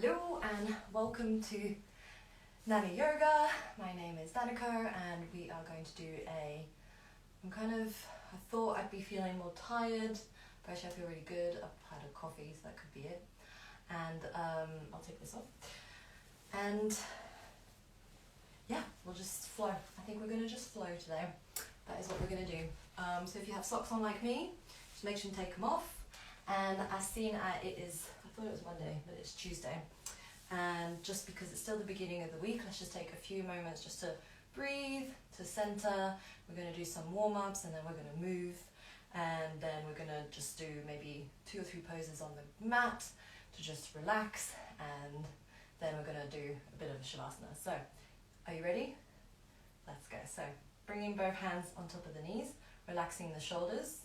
Hello and welcome to Nana Yoga. My name is Danica and we are going to do I thought I'd be feeling more tired, but actually I feel really good. I've had a coffee, so that could be it. And I'll take this off. And yeah, we'll just flow. I think we're going to just flow today. That is what we're going to do. So if you have socks on like me, just make sure you take them off. And as seen, I thought it was Monday, but it's Tuesday. And just because it's still the beginning of the week, let's just take a few moments just to breathe, to center. We're going to do some warm-ups and then we're going to move. And then we're going to just do maybe 2 or 3 poses on the mat to just relax. And then we're going to do a bit of Shavasana. So, are you ready? Let's go. So, bringing both hands on top of the knees, relaxing the shoulders.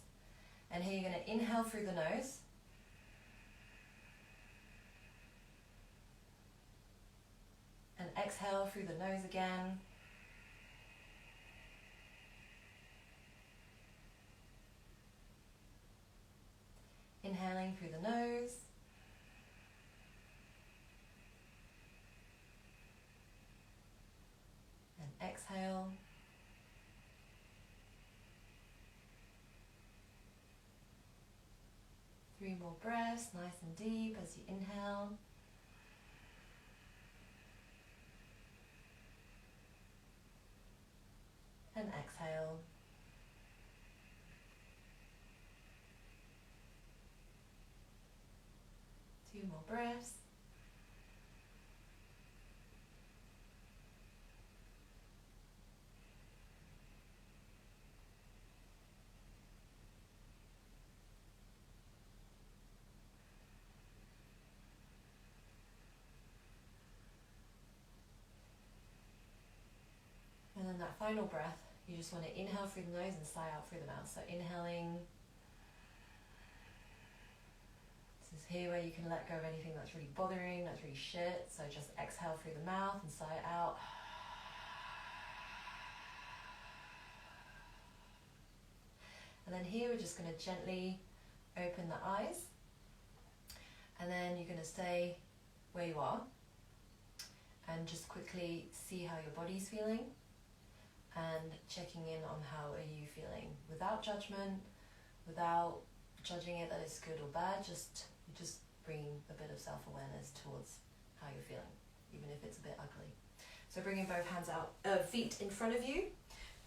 And here you're going to inhale through the nose. And exhale through the nose again. Inhaling through the nose. And exhale. Three more breaths, nice and deep as you inhale. And exhale. Two more breaths. And then that final breath, you just want to inhale through the nose and sigh out through the mouth. So inhaling. This is here where you can let go of anything that's really bothering, that's really shit. So just exhale through the mouth and sigh out. And then here we're just going to gently open the eyes. And then you're going to stay where you are. And just quickly see how your body's feeling. And checking in on how are you feeling without judgment, without judging it that it's good or bad, just bringing a bit of self-awareness towards how you're feeling, even if it's a bit ugly. So bringing both hands out, feet in front of you.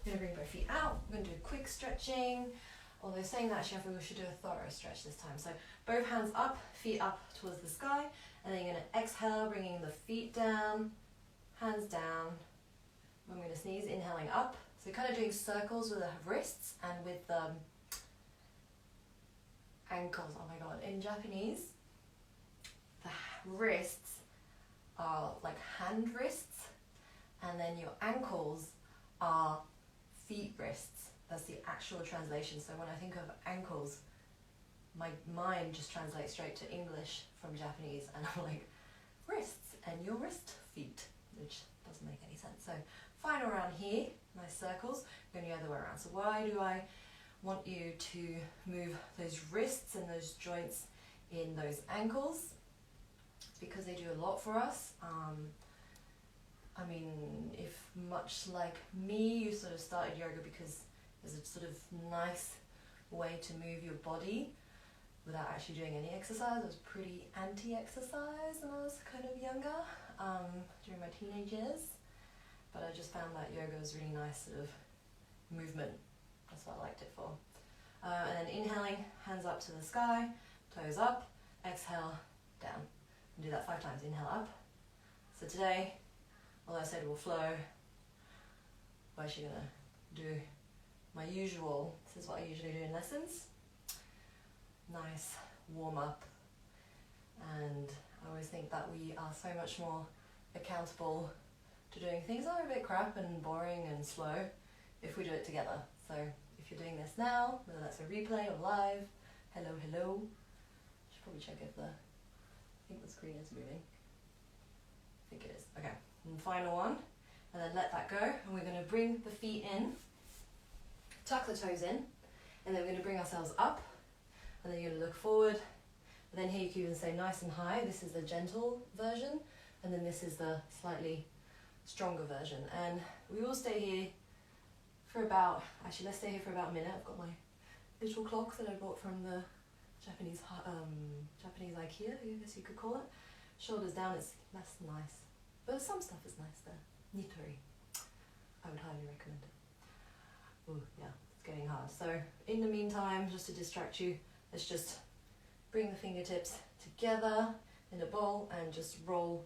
We're going to bring both feet out. We're going to do a quick stretching. Although saying that, actually I think we should do a thorough stretch this time. So both hands up, feet up towards the sky, and then you're going to exhale, bringing the feet down, hands down. I'm going to sneeze, inhaling up. So kind of doing circles with the wrists and with the ankles. Oh my god, in Japanese, the wrists are like hand wrists, and then your ankles are feet wrists. That's the actual translation. So when I think of ankles, my mind just translates straight to English from Japanese, and I'm like, wrists, and your wrist, feet, which doesn't make any sense. So final round here, nice circles. We're going to go the other way around. So why do I want you to move those wrists and those joints in those ankles? It's because they do a lot for us. I mean, if much like me, you sort of started yoga because there's a sort of nice way to move your body without actually doing any exercise. I was pretty anti-exercise when I was kind of younger, during my teenage years. But I just found that yoga was really nice sort of movement. That's what I liked it for. And then inhaling, hands up to the sky, toes up, exhale, down. And do that 5 times. Inhale up. So today, although I said we'll flow, we're actually going to do my usual, this is what I usually do in lessons. Nice warm up. And I always think that we are so much more accountable to doing things that are a bit crap and boring and slow if we do it together. So if you're doing this now, whether that's a replay or live, hello, hello. Should probably check if I think the screen is moving. I think it is. Okay, and final one. And then let that go. And we're going to bring the feet in, tuck the toes in, and then we're going to bring ourselves up. And then you're going to look forward, And then here you can even say nice and high. This is the gentle version, and then this is the slightly stronger version. And we will stay here for about, actually let's stay here for about a minute. I've got my little clock that I bought from the Japanese IKEA, I guess you could call it. Shoulders down, it's less nice, but some stuff is nice there. Nitori, I would highly recommend it. Ooh, yeah, it's getting hard. So in the meantime, just to distract you, let's just bring the fingertips together in a bowl and just roll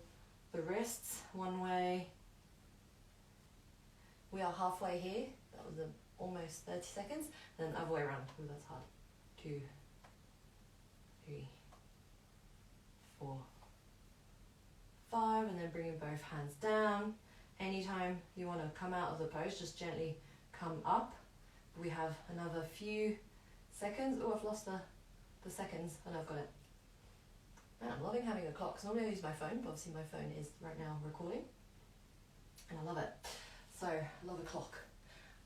the wrists one way. We are halfway here. That was almost 30 seconds. Then other way around. Ooh, that's hard. 2, 3, 4, 5, and then bringing both hands down. Anytime you want to come out of the pose, just gently come up. We have another few seconds. Oh, I've lost the seconds, and I've got it. Man, I'm loving having a clock, because normally I use my phone, but obviously my phone is right now recording, and I love it. So, love a clock.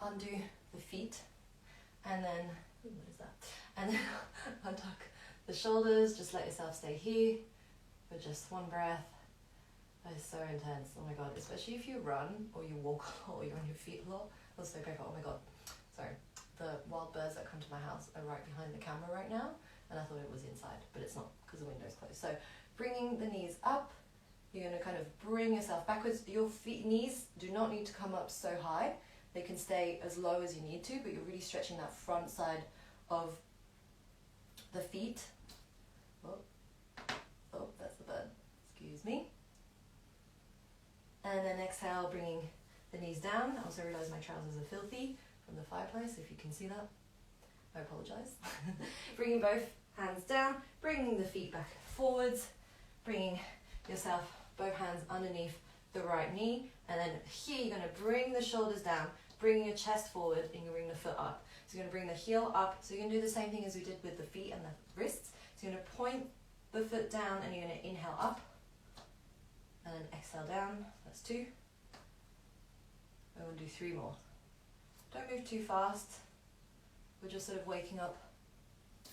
Undo the feet, and then, ooh, what is that? And then untuck the shoulders, just let yourself stay here for just one breath. That is so intense, oh my god, especially if you run, or you walk a lot, or you're on your feet a lot. That's so painful, oh my god. Sorry, the wild birds that come to my house are right behind the camera right now, and I thought it was inside, but it's not, because the window's closed. So, bringing the knees up, you're going to kind of bring yourself backwards. Your knees do not need to come up so high. They can stay as low as you need to, but you're really stretching that front side of the feet. Oh, that's the bird. Excuse me. And then exhale, bringing the knees down. I also realize my trousers are filthy from the fireplace, if you can see that. I apologize. Bringing both hands down, bringing the feet back forwards, bringing yourself, both hands underneath the right knee, and then here you're going to bring the shoulders down, bring your chest forward, and you bring the foot up. So you're going to bring the heel up, so you're going to do the same thing as we did with the feet and the wrists. So you're going to point the foot down, and you're going to inhale up, and then exhale down. That's 2. And we'll do 3 more. Don't move too fast. We're just sort of waking up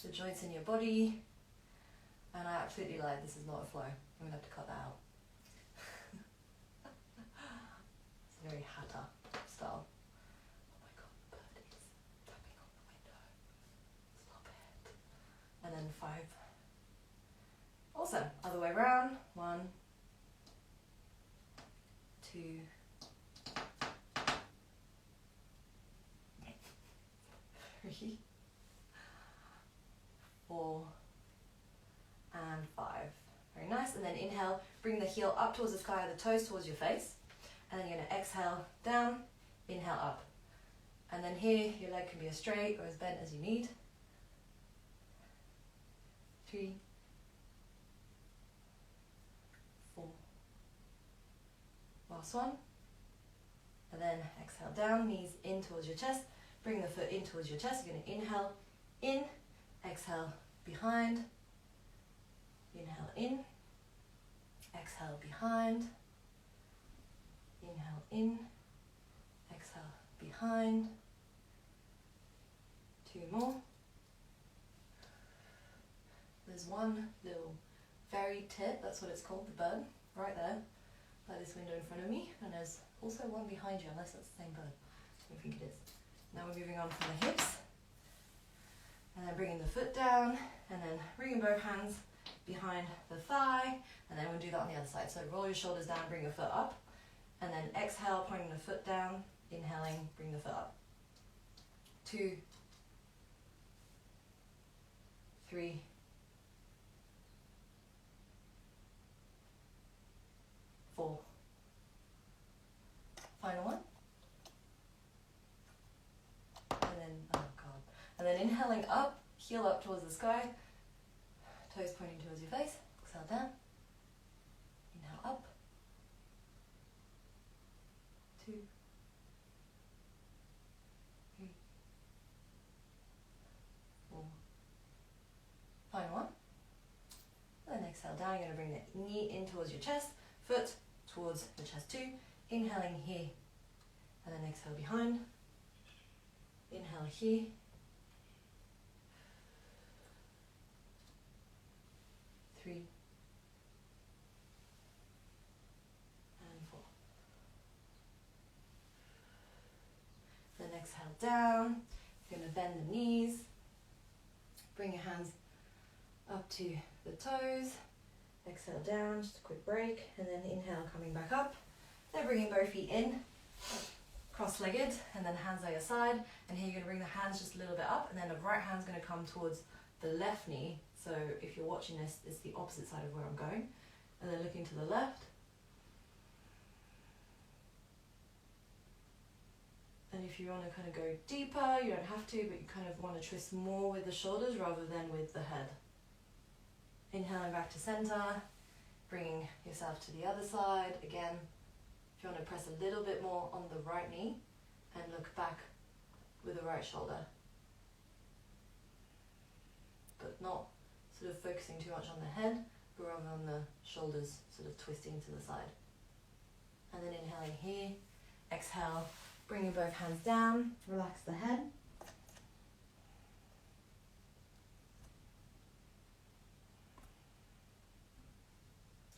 the joints in your body. And I absolutely lied, this is not a flow. I'm going to have to cut that out. It's very Hatha style. Oh my god, the bird is tapping on the window. Stop it. And then 5. Awesome. Other way around. 1, 2, 3, 4, and 5. Very nice. And then inhale, bring the heel up towards the sky, the toes towards your face. And then you're going to exhale down, inhale up. And then here, your leg can be as straight or as bent as you need. 3, 4. Last one. And then exhale down, knees in towards your chest. Bring the foot in towards your chest. You're going to inhale in, exhale behind. Inhale in, exhale behind. Inhale in, exhale behind. 2 more. There's one little fairy tit, that's what it's called, the bird, right there, by this window in front of me. And there's also one behind you, unless that's the same bird. I think it is. Now we're moving on from the hips. And then bringing the foot down, and then bringing both hands behind the thigh, and then we'll do that on the other side. So roll your shoulders down, bring your foot up, and then exhale, pointing the foot down, inhaling, bring the foot up. 2, 3, 4. Final one. And then, oh god. And then inhaling up, heel up towards the sky, toes pointing towards your face, exhale down, inhale up, 2, 3, 4, final one. And then exhale down, you're going to bring the knee in towards your chest, foot towards the chest too, inhaling here, and then exhale behind, inhale here, 3, and 4. Then exhale down. You're going to bend the knees. Bring your hands up to the toes. Exhale down, just a quick break, and then inhale, coming back up. Then bringing both feet in, cross-legged, and then hands at your side. And here you're going to bring the hands just a little bit up, and then the right hand's going to come towards the left knee. So if you're watching this, it's the opposite side of where I'm going. And then looking to the left. And if you want to kind of go deeper, you don't have to, but you kind of want to twist more with the shoulders rather than with the head. Inhaling back to center, bringing yourself to the other side. Again, if you want to press a little bit more on the right knee and look back with the right shoulder. But not sort of focusing too much on the head, but rather on the shoulders sort of twisting to the side. And then inhaling here, exhale, bringing both hands down, relax the head.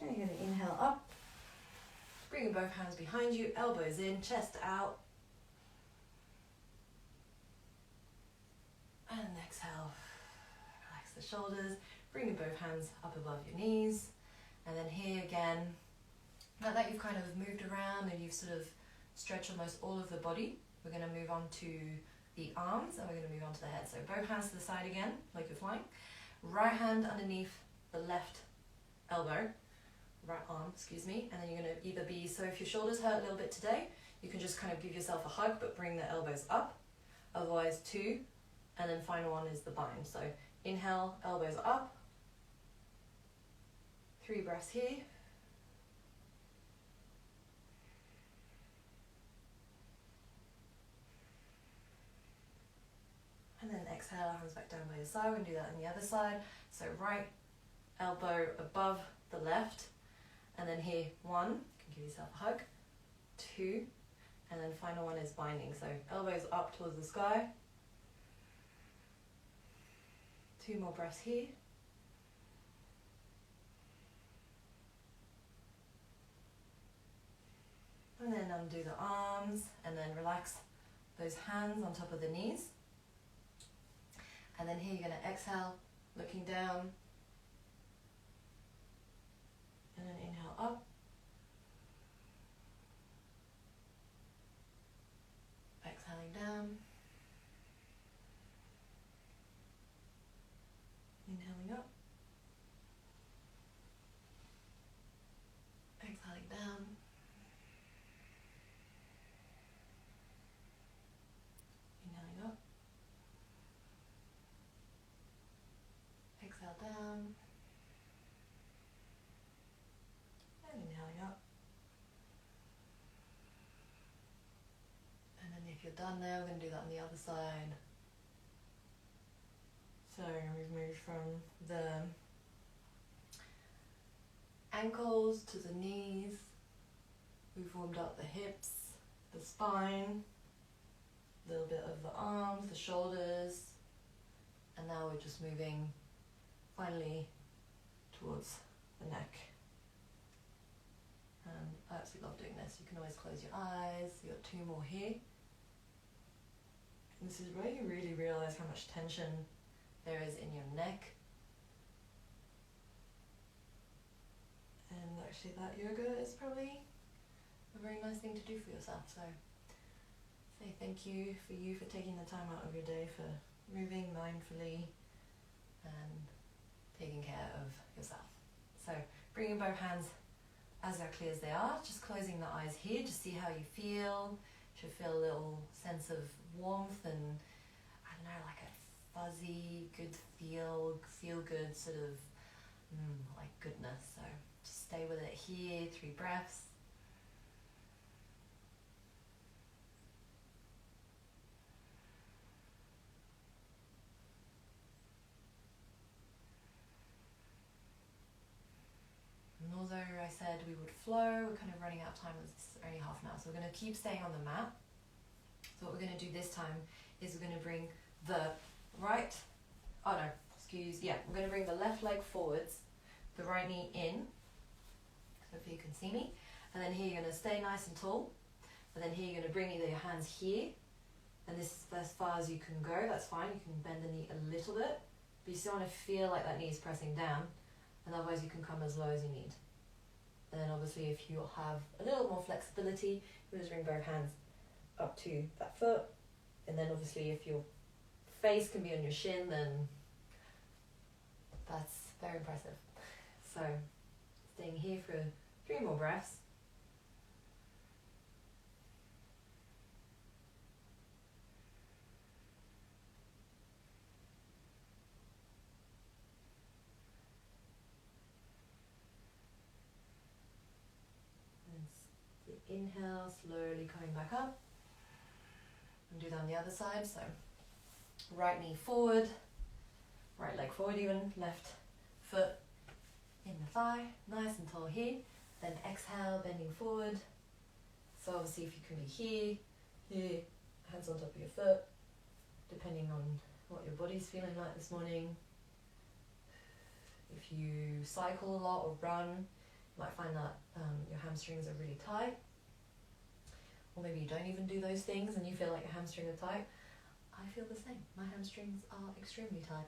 And you're going to inhale up, bringing both hands behind you, elbows in, chest out. And exhale, relax the shoulders, bringing both hands up above your knees. And then here again, now that you've kind of moved around and you've sort of stretched almost all of the body, we're going to move on to the arms and we're going to move on to the head. So both hands to the side again, like you're flying. Right hand underneath the left elbow. Right arm, excuse me, and then you're going to either be, so if your shoulders hurt a little bit today, you can just kind of give yourself a hug but bring the elbows up, otherwise 2, and then final one is the bind. So inhale, elbows up, 3 breaths here, and then exhale, hands back down by your side. We're going to do that on the other side. So right elbow above the left, and then here 1, you can give yourself a hug, 2, and then final one is binding. So elbows up towards the sky. 2 more breaths here. And then undo the arms, and then relax those hands on top of the knees. And then here you're going to exhale, looking down, and then inhale up. Exhaling down. Inhaling up. Exhaling down. Inhaling up. Exhale down. And inhaling up. And then if you're done now, we're going to do that on the other side. So we've moved from the ankles to the knees. We've warmed up the hips, the spine, a little bit of the arms, the shoulders, and now we're just moving finally towards the neck. And I absolutely love doing this. You can always close your eyes. You've got 2 more here. And this is where you really realize how much tension there is in your neck. And actually that yoga is probably a very nice thing to do for yourself. So say thank you for taking the time out of your day, for moving mindfully and taking care of yourself. So bringing both hands as clear as they are, just closing the eyes here, just see how you feel. You should feel a little sense of warmth and, I don't know, like a fuzzy, good feel good sort of, like goodness. So just stay with it here, 3 breaths. And although I said we would flow, we're kind of running out of time, it's only half an hour. So we're going to keep staying on the mat. So what we're going to do this time is we're going to bring the we're going to bring the left leg forwards, the right knee in, so if you can see me, and then here you're going to stay nice and tall, and then here you're going to bring either your hands here, and this is as far as you can go, that's fine, you can bend the knee a little bit, but you still want to feel like that knee is pressing down, and otherwise you can come as low as you need. And then obviously if you have a little more flexibility, you just bring both hands up to that foot, and then obviously if your face can be on your shin, then that's very impressive. So staying here for 3 more breaths. And the inhale, slowly coming back up. And do that on the other side. So right knee forward, right leg forward even, left foot in the thigh, nice and tall here. Then exhale, bending forward. So obviously if you can be here, here, hands on top of your foot, depending on what your body's feeling like this morning. If you cycle a lot or run, you might find that your hamstrings are really tight. Or maybe you don't even do those things and you feel like your hamstrings are tight. I feel the same. My hamstrings are extremely tight.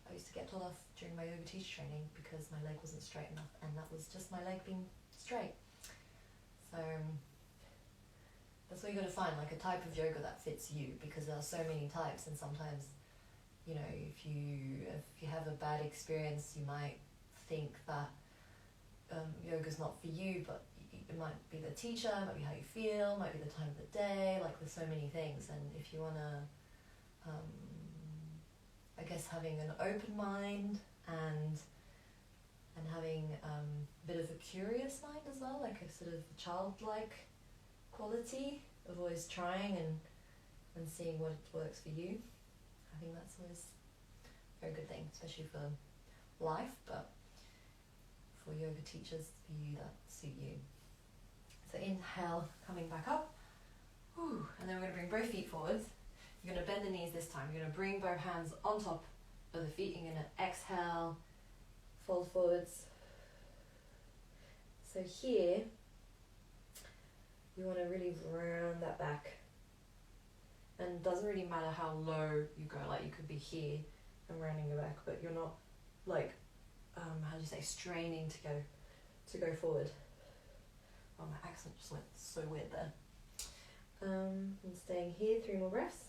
I used to get told off during my yoga teacher training because my leg wasn't straight enough, and that was just my leg being straight. So that's what you got to find, like a type of yoga that fits you, because there are so many types, and sometimes, you know, if you have a bad experience, you might think that yoga's not for you, but it might be the teacher, it might be how you feel, might be the time of the day, like there's so many things. And if you want to I guess having an open mind and having a bit of a curious mind as well, like a sort of childlike quality of always trying and seeing what works for you. I think that's always a very good thing, especially for life, but for yoga teachers, for you that suit you. So inhale, coming back up. Whew. And then we're going to bring both feet forwards. You're going to bend the knees this time. You're going to bring both hands on top of the feet. You're going to exhale, fold forwards. So here, you want to really round that back. And it doesn't really matter how low you go. Like you could be here and rounding your back, but you're not like, how do you say, straining to go forward. Oh, my accent just went so weird there. And staying here, 3 more breaths.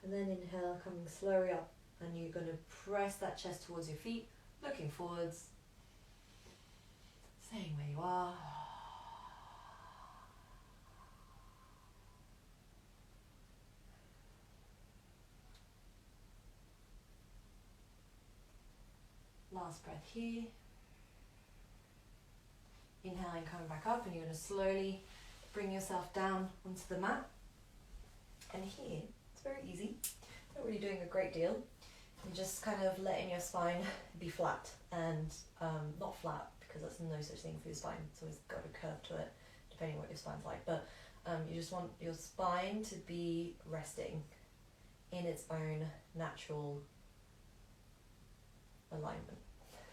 And then inhale, coming slowly up, and you're going to press that chest towards your feet, looking forwards, staying where you are. Last breath here. Inhaling, coming back up, and you're going to slowly bring yourself down onto the mat. And here, it's very easy. Not really doing a great deal. You're just kind of letting your spine be flat, and not flat because that's no such thing for your spine. It's always got a curve to it, depending on what your spine's like. But you just want your spine to be resting in its own natural alignment.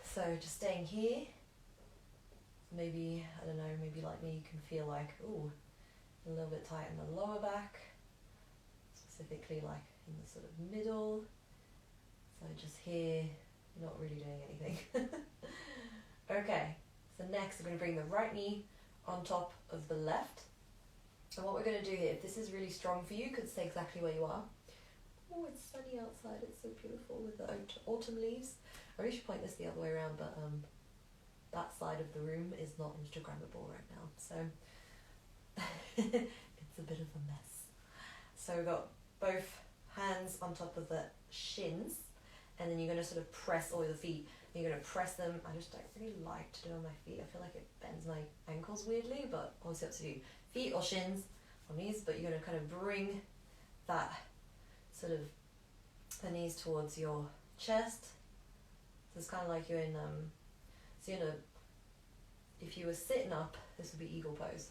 So just staying here. Maybe, I don't know, maybe like me, you can feel like, ooh, a little bit tight in the lower back, specifically like in the sort of middle. So just here, not really doing anything. Okay, so next I'm going to bring the right knee on top of the left. And what we're going to do here, if this is really strong for you, you could stay exactly where you are. Oh, it's sunny outside, it's so beautiful with the autumn leaves. I really should point this the other way around, but that side of the room is not Instagrammable right now, so it's a bit of a mess. So we've got both hands on top of the shins, and then you're going to sort of press all your feet. You're going to press them. I just don't really like to do it on my feet. I feel like it bends my ankles weirdly, but obviously up to you. Feet or shins or knees, but you're going to kind of bring that sort of the knees towards your chest. So it's kind of like you're in so you know, if you were sitting up, this would be eagle pose,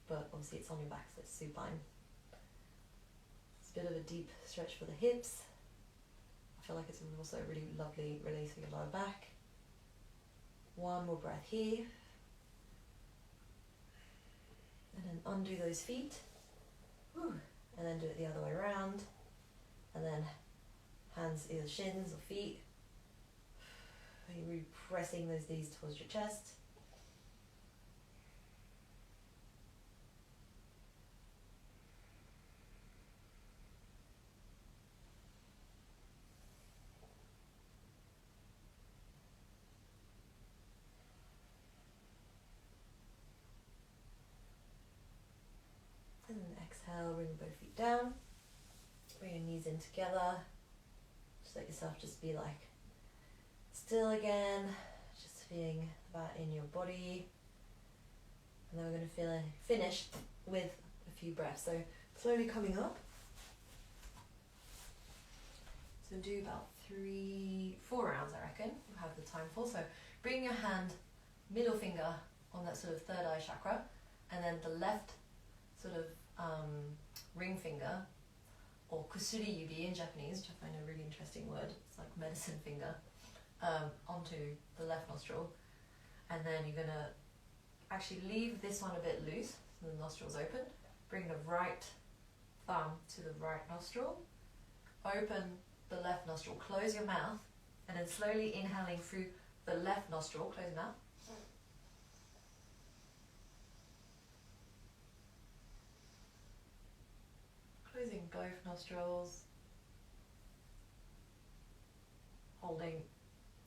but obviously it's on your back, so it's supine. It's a bit of a deep stretch for the hips. I feel like it's also a really lovely release for your lower back. One more breath here. And then undo those feet. Whew. And then do it the other way around. And then hands either shins or feet. You're really pressing those knees towards your chest. And then exhale, bring both feet down. Bring your knees in together. Just let yourself just be like still again. Just feeling that in your body. And then we're going to finish with a few breaths. So slowly coming up. So do about 4 rounds, I reckon. We'll have the time for. So bring your hand, middle finger on that sort of third eye chakra, and then the left sort of ring finger, or kusuri yubi in Japanese, which I find a really interesting word. It's like medicine finger, onto the left nostril. And then you're going to actually leave this one a bit loose, so the nostrils open. Bring the right thumb to the right nostril. Open the left nostril, close your mouth, and then slowly inhaling through the left nostril, close your mouth. Closing both nostrils, holding,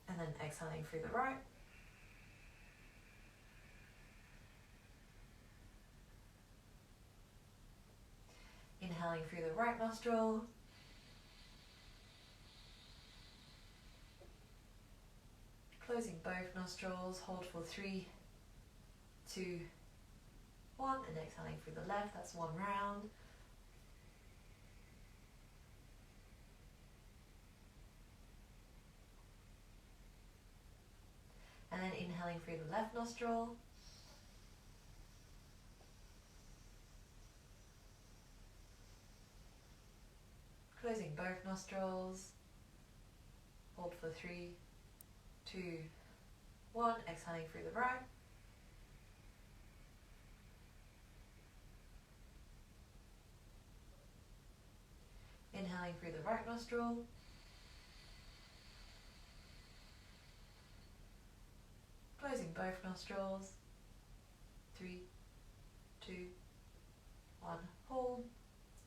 and then exhaling through the right. Inhaling through the right nostril. Closing both nostrils, hold for 3, 2, 1, and exhaling through the left. That's 1 round. And then inhaling through the left nostril. Closing both nostrils. Hold for 3, 2, 1. Exhaling through the right. Inhaling through the right nostril. Closing both nostrils. 3, 2, 1. Hold.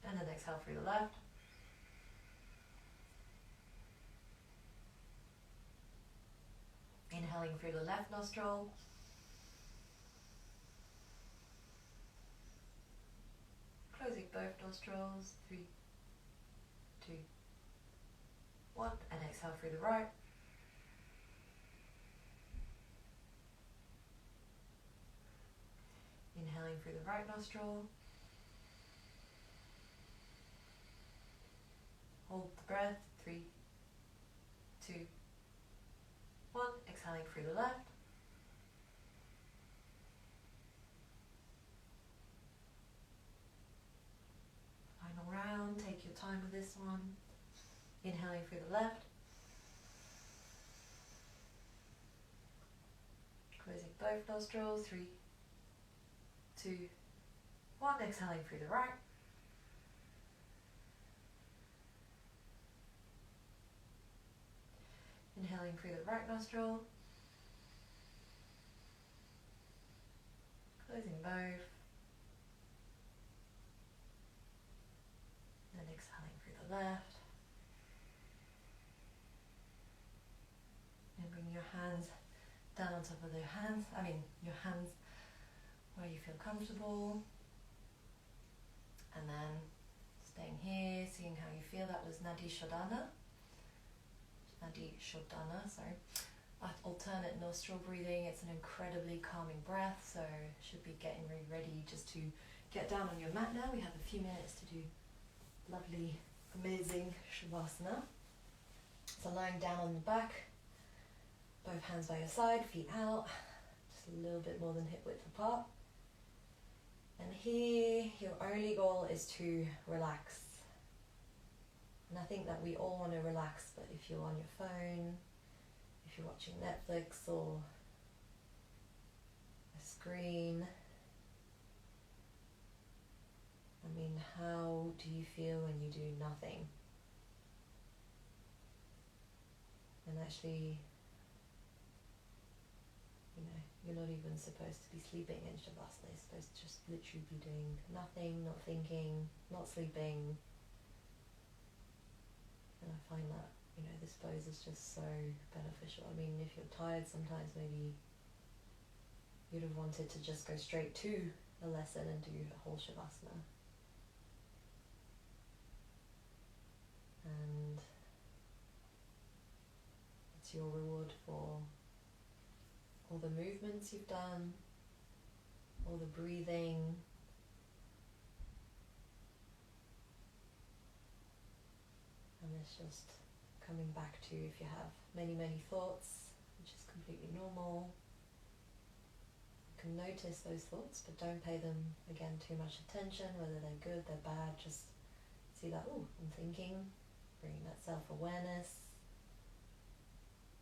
And then exhale through the left. Inhaling through the left nostril. Closing both nostrils. 3, 2, 1. And exhale through the right. Inhaling through the right nostril. Hold the breath. 3, 2, 1. Exhaling through the left. Final round. Take your time with this one. Inhaling through the left. Closing both nostrils. 3, 2, 1. Exhaling through the right. Inhaling through the right nostril. Closing both. Then exhaling through the left. And bring your hands down on top of your hands where you feel comfortable. And then staying here, seeing how you feel. That was Nadi Shodhana. Sorry. Alternate nostril breathing. It's an incredibly calming breath, so should be getting really ready just to get down on your mat now. We have a few minutes to do lovely, amazing Shavasana. So lying down on the back, both hands by your side, feet out, just a little bit more than hip width apart. And here, your only goal is to relax And I think that we all want to relax, but if you're on your phone, if you're watching Netflix or a screen, I mean, how do you feel when you do nothing? And actually, you know, you're not even supposed to be sleeping in Shavasana. You're supposed to just literally be doing nothing, not thinking, not sleeping. And I find that, you know, this pose is just so beneficial. I mean, if you're tired sometimes, maybe you'd have wanted to just go straight to a lesson and do a whole Shavasana. And it's your reward for all the movements you've done, all the breathing, and it's just coming back to, if you have many thoughts, which is completely normal, you can notice those thoughts, but don't pay them, again, too much attention, whether they're good, they're bad. Just see that, oh, I'm thinking, bringing that self-awareness,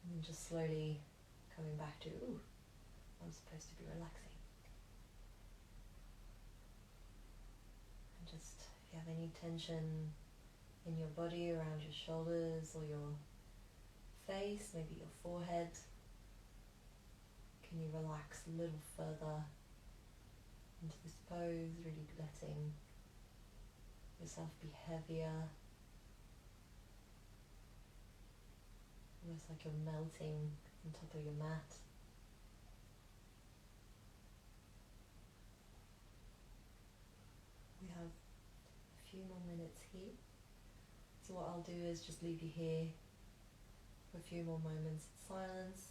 and then just slowly coming back to, ooh, I'm supposed to be relaxing. And just, if you have any tension in your body, around your shoulders or your face, maybe your forehead, can you relax a little further into this pose, really letting yourself be heavier, almost like you're melting on top of your mat. We have a few more minutes here, so what I'll do is just leave you here for a few more moments in silence.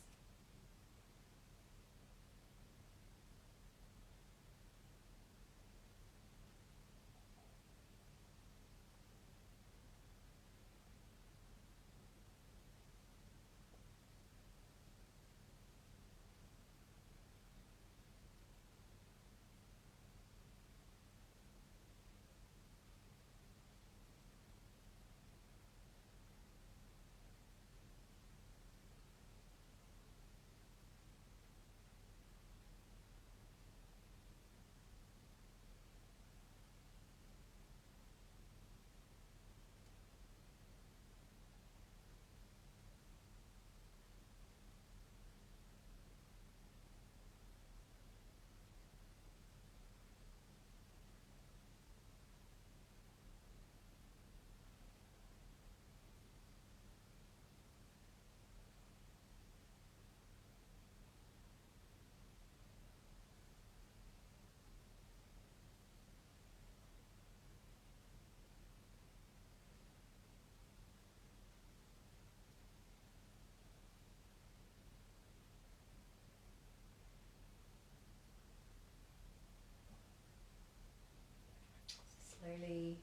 Slowly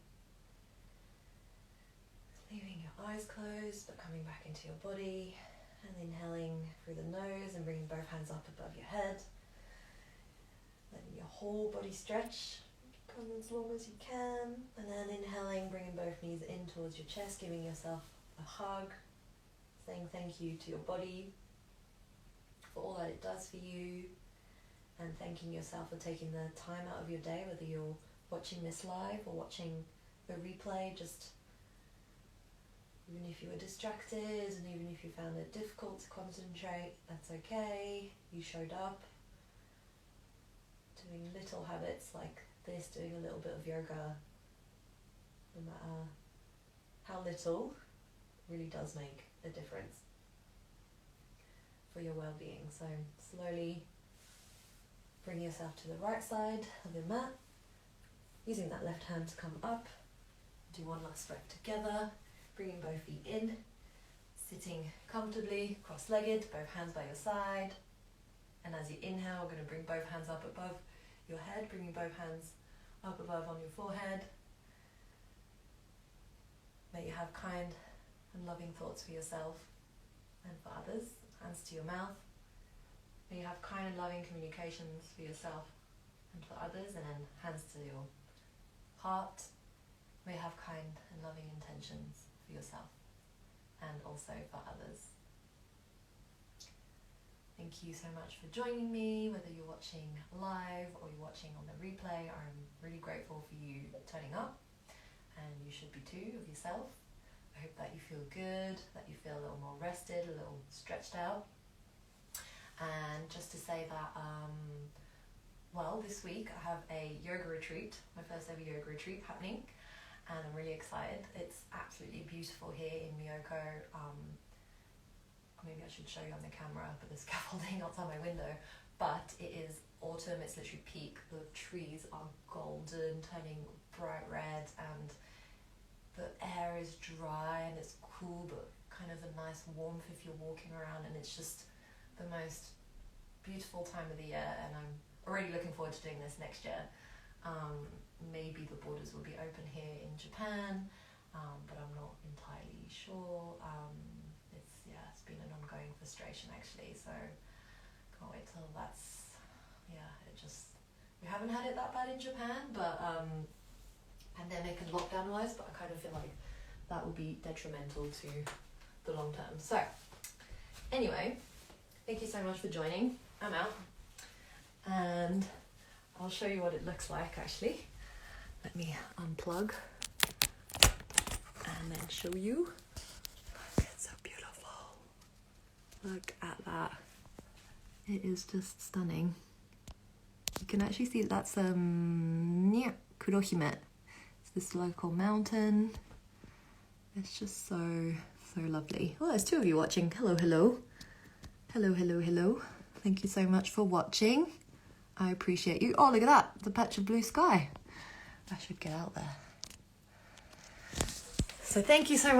leaving your eyes closed, but coming back into your body, and inhaling through the nose and bringing both hands up above your head, letting your whole body stretch, come as long as you can, and then inhaling, bringing both knees in towards your chest, giving yourself a hug, saying thank you to your body for all that it does for you, and thanking yourself for taking the time out of your day, whether you're watching this live or watching the replay. Just even if you were distracted and even if you found it difficult to concentrate, that's okay. You showed up. Doing little habits like this, doing a little bit of yoga, no matter how little, really does make a difference for your well-being. So slowly bring yourself to the right side of your mat, using that left hand to come up. Do one last breath together, bringing both feet in, sitting comfortably, cross-legged, both hands by your side. And as you inhale, we're going to bring both hands up above your head, bringing both hands up above on your forehead. May you have kind and loving thoughts for yourself and for others. Hands to your mouth. May you have kind and loving communications for yourself and for others, and then hands to your heart. May you have kind and loving intentions for for yourself and also for others. Thank you so much for joining me, whether you're watching live or you're watching on the replay. I'm really grateful for you turning up, and you should be too, of yourself. I hope that you feel good, that you feel a little more rested, a little stretched out. And just to say that, well, this week I have a yoga retreat, my first ever yoga retreat happening, and I'm really excited. It's absolutely beautiful here in Miyoko. Maybe I should show you on the camera, but the scaffolding outside my window. But it is autumn, it's literally peak. The trees are golden, turning bright red, and the air is dry and it's cool, but kind of a nice warmth if you're walking around, and it's just the most beautiful time of the year, and I'm already looking forward to doing this next year. Maybe the borders will be open here in Japan, but I'm not entirely sure. It's been an ongoing frustration actually, so can't wait till that's, we haven't had it that bad in Japan, but pandemic and lockdown wise, but I kind of feel like that would be detrimental to the long term. So anyway, thank you so much for joining. I'm out, and I'll show you what it looks like actually. Let me unplug and then show you. It's so beautiful. Look at that. It is just stunning. You can actually see that's Kurohime. It's this local mountain. It's just so lovely. Oh, there's two of you watching. Hello, hello. Hello, hello, hello. Thank you so much for watching. I appreciate you. Oh, look at that. The patch of blue sky. I should get out there. So thank you so much.